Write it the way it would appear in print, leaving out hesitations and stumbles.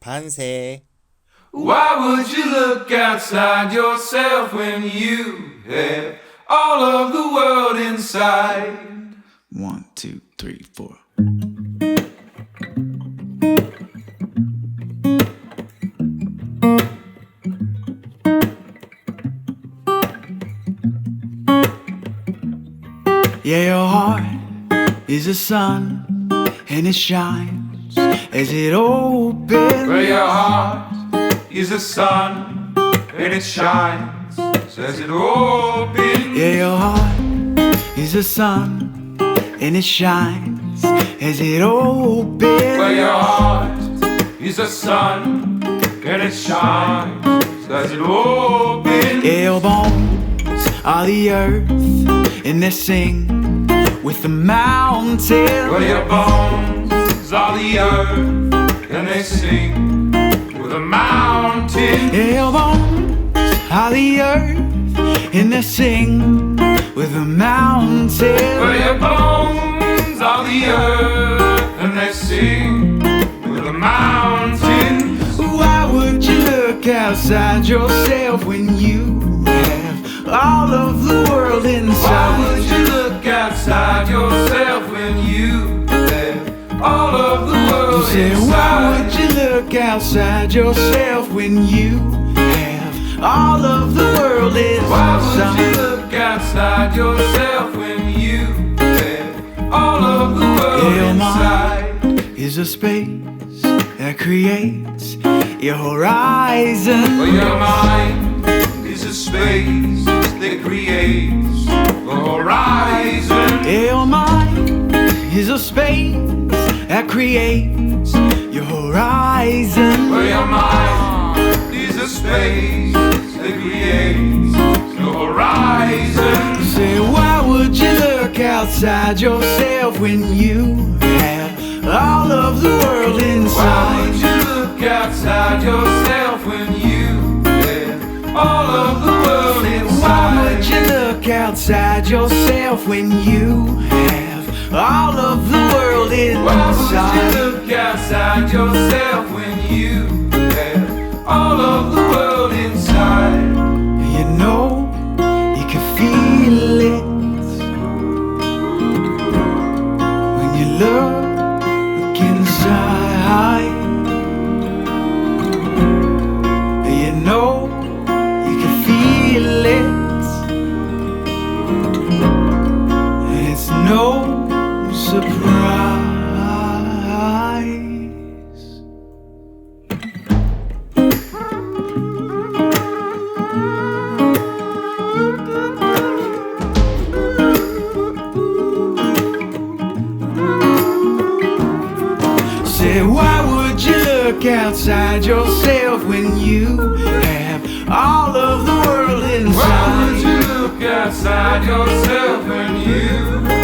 반세. Why would you look outside yourself when you have all of the world inside? 1, 2, 3, 4. Yeah, your heart is a sun, and it shines as it opens. Well, your heart is a sun, and it shines as it opens. Yeah, your heart is a sun, and it shines as it opens. Well, your heart is a sun, and it shines as it opens. Yeah, your bones are the earth, and they sing with the mountains. Well, your bones are the earth, and they sing with the mountains. Yeah, your bones are the earth, and they sing with the mountains. Well, your bones are the earth, and they sing with the mountains. Why would you look outside yourself when you have all of the world inside? Why would you look outside yourself when you have all of the world Say, inside? why would you look outside yourself when you have all of the world inside? Why would you look outside yourself when you have all of the world Your inside? mind is a space that creates your horizon. Well, your mind is a space that creates the horizon. Your mind is a space that creates your horizon. Well, your mind is a space that creates the horizon. Say, why would you look outside yourself when you have all of the world inside? Why would you look outside yourself when you have all of the world inside? Why would you look outside yourself when you have all of the world inside? Why would you look outside yourself when you have all of the world inside? You know, you can feel it when you look inside. You know, you can feel it. It's no surprise. Say, why would you look outside yourself when you have all of the world inside? Why would you look outside yourself when you